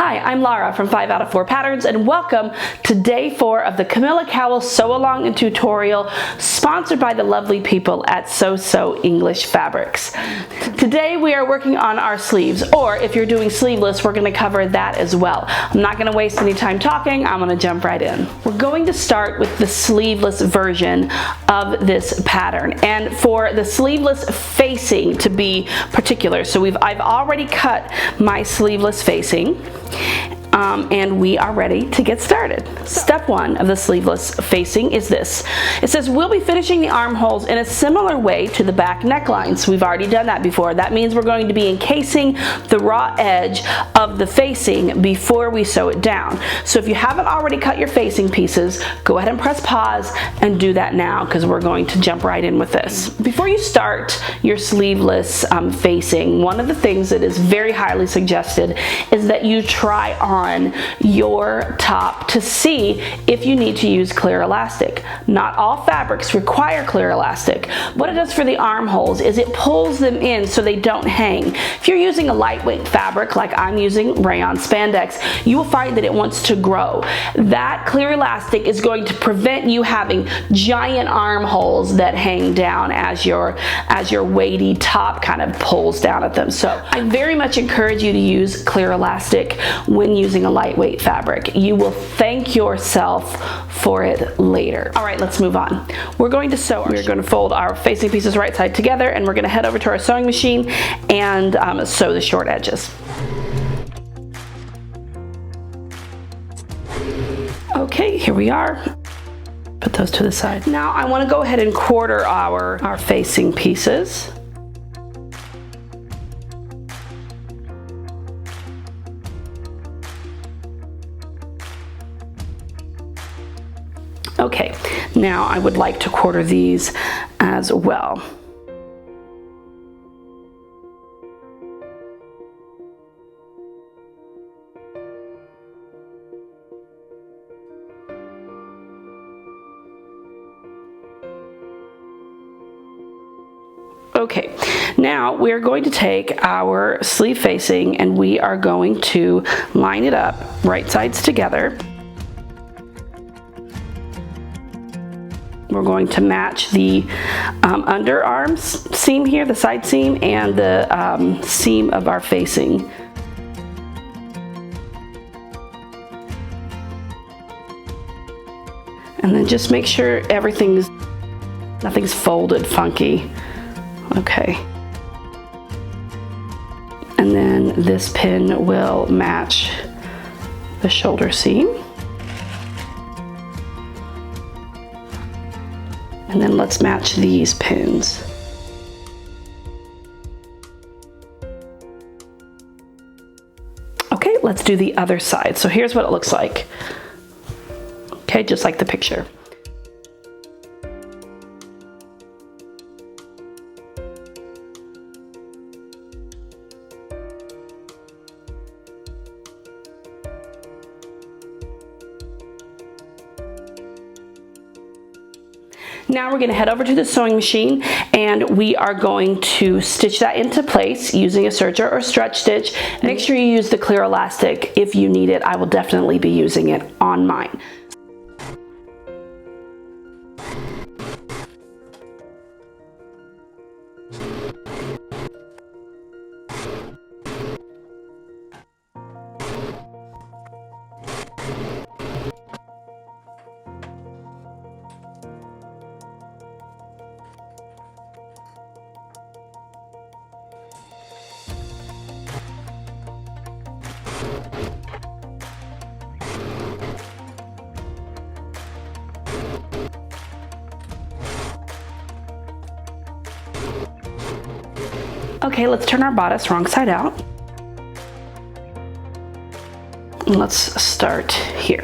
Hi, I'm Lara from 5 out of 4 Patterns, and welcome to day 4 of the Camilla Cowl Sew Along and tutorial sponsored by the lovely people at Sew English Fabrics. Today we are working on our sleeves, or if you're doing sleeveless, we're going to cover that as well. I'm not going to waste any time talking, I'm going to jump right in. We're going to start with the sleeveless version of this pattern, and for the sleeveless facing to be particular, so I've already cut my sleeveless facing. And we are ready to get started. Step 1 of the sleeveless facing is this. It says we'll be finishing the armholes in a similar way to the back neckline. So we've already done that before. That means we're going to be encasing the raw edge of the facing before we sew it down. So if you haven't already cut your facing pieces, go ahead and press pause and do that now, because we're going to jump right in with this. Before you start your sleeveless facing, one of the things that is very highly suggested is that you try on your top to see if you need to use clear elastic. Not all fabrics require clear elastic. What it does for the armholes is it pulls them in so they don't hang. If you're using a lightweight fabric like I'm using, rayon spandex, you will find that it wants to grow. That clear elastic is going to prevent you having giant armholes that hang down as your weighty top kind of pulls down at them. So I very much encourage you to use clear elastic when using a lightweight fabric. You will thank yourself for it later. All right, let's move on. We're going to sew. We're going to fold our facing pieces right side together, and we're going to head over to our sewing machine and sew the short edges. Okay, here we are. Put those to the side. Now I want to go ahead and quarter our facing pieces. Okay, now I would like to quarter these as well. Okay, now we're going to take our sleeve facing and we are going to line it up right sides together. We're going to match the underarm seam here, the side seam, and the seam of our facing. And then just make sure nothing's folded funky. Okay. And then this pin will match the shoulder seam. And then let's match these pins. Okay, let's do the other side. So here's what it looks like. Okay, just like the picture. Now we're going to head over to the sewing machine and we are going to stitch that into place using a serger or stretch stitch. Make sure you use the clear elastic if you need it. I will definitely be using it on mine. Okay, let's turn our bodice wrong side out. And let's start here.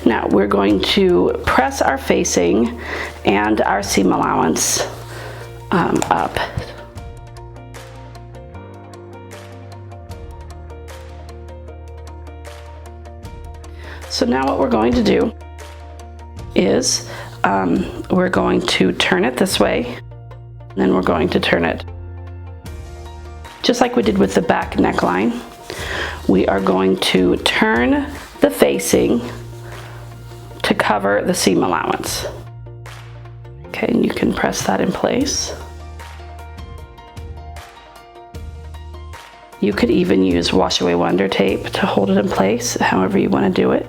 Now we're going to press our facing and our seam allowance up. So now what we're going to do is we're going to turn it this way, and then we're going to turn it just like we did with the back neckline. we are going to turn the facing to cover the seam allowance. Okay, and you can press that in place. You could even use wash away wonder tape to hold it in place, however you want to do it.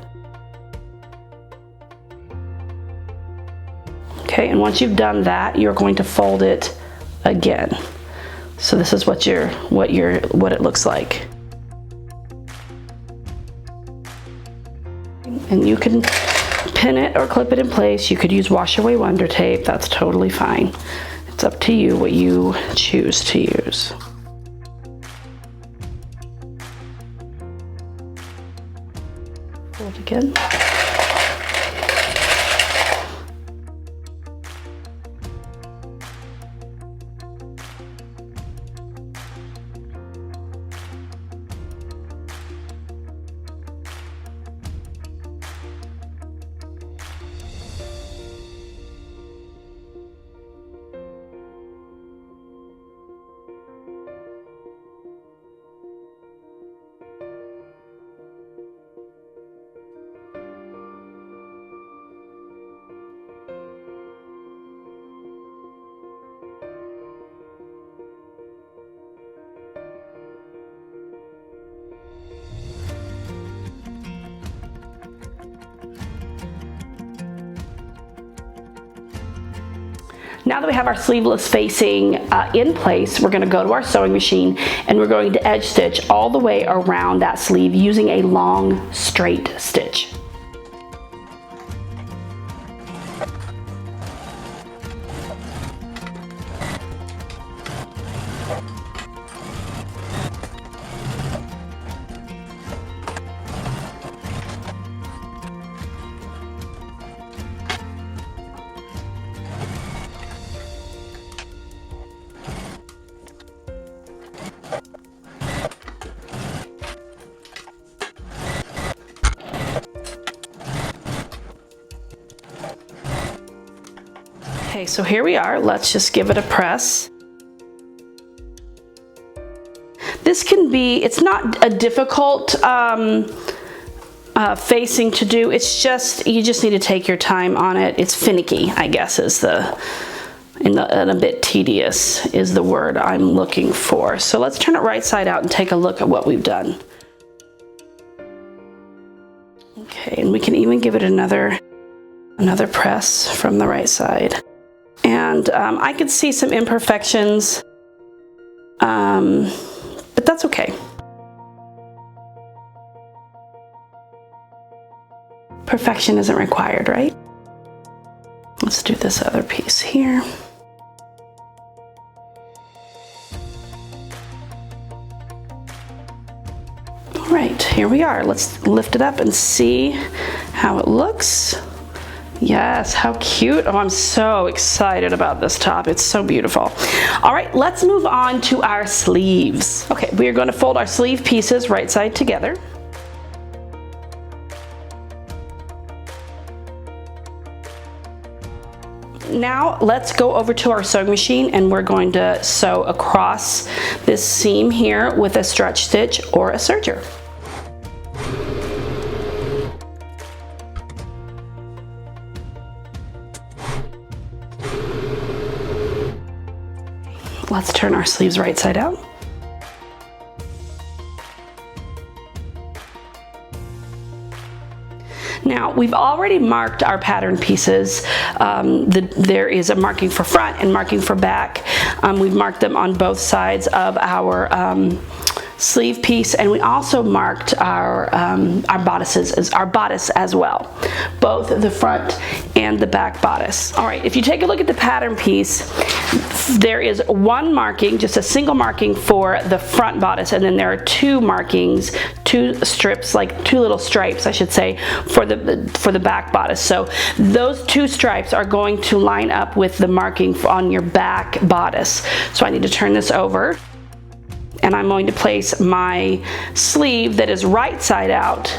Okay, and once you've done that, you're going to fold it again. So this is what it looks like. And you can pin it or clip it in place. You could use wash away wonder tape. That's totally fine. It's up to you what you choose to use. Fold again. Now that we have our sleeveless facing in place, we're going to go to our sewing machine and we're going to edge stitch all the way around that sleeve using a long straight stitch. Okay, so here we are. Let's just give it a press. This can be, it's not a difficult facing to do. It's just, you just need to take your time on it. It's finicky, I guess, is and a bit tedious is the word I'm looking for. So let's turn it right side out and take a look at what we've done. Okay, and we can even give it another press from the right side. And I could see some imperfections, but that's okay. Perfection isn't required, right? Let's do this other piece here. All right, here we are. Let's lift it up and see how it looks. Yes, how cute. Oh, I'm so excited about this top. It's so beautiful. All right, let's move on to our sleeves. Okay, we are going to fold our sleeve pieces right side together. Now let's go over to our sewing machine and we're going to sew across this seam here with a stretch stitch or a serger. Let's turn our sleeves right side out. Now, we've already marked our pattern pieces. There is a marking for front and marking for back. We've marked them on both sides of our sleeve piece, and we also marked our bodice as well, both the front and the back bodice. All right, if you take a look at the pattern piece, there is one marking, just a single marking for the front bodice, and then there are two markings, two strips, like two little stripes, I should say, for the back bodice. So those two stripes are going to line up with the marking on your back bodice. So I need to turn this over, and I'm going to place my sleeve that is right side out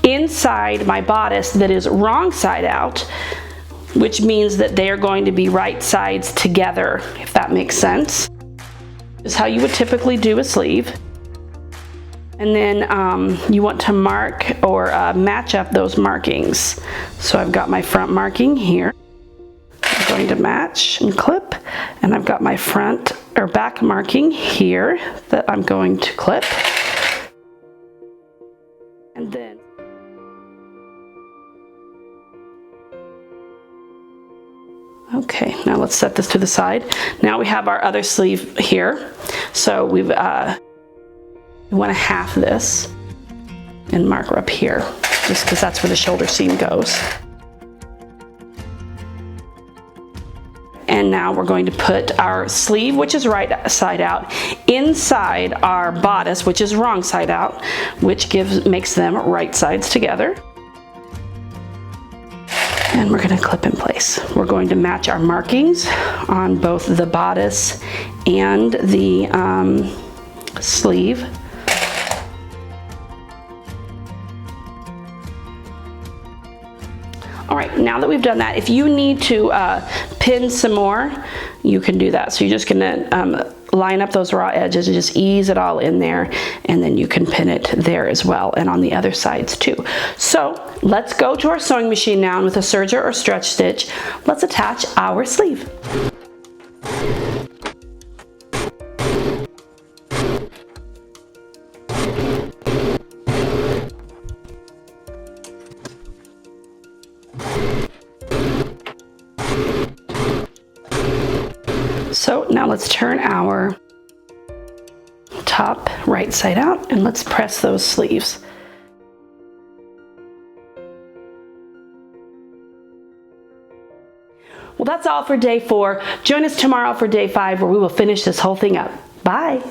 inside my bodice that is wrong side out, which means that they are going to be right sides together, if that makes sense. This is how you would typically do a sleeve. And then you want to mark or match up those markings. So I've got my front marking here. I'm going to match and clip, and I've got my front or back marking here that I'm going to clip. And then okay, now let's set this to the side. Now we have our other sleeve here. So we want to half this and mark up here, just because that's where the shoulder seam goes. And now we're going to put our sleeve, which is right side out, inside our bodice, which is wrong side out, which makes them right sides together. And we're going to clip in place. We're going to match our markings on both the bodice and the sleeve. All right, now that we've done that, if you need to pin some more, you can do that. So you're just gonna line up those raw edges and just ease it all in there, and then you can pin it there as well, and on the other sides too. So let's go to our sewing machine now, and with a serger or stretch stitch, let's attach our sleeve. So now let's turn our top right side out, and let's press those sleeves. Well, that's all for day 4. Join us tomorrow for day 5, where we will finish this whole thing up. Bye.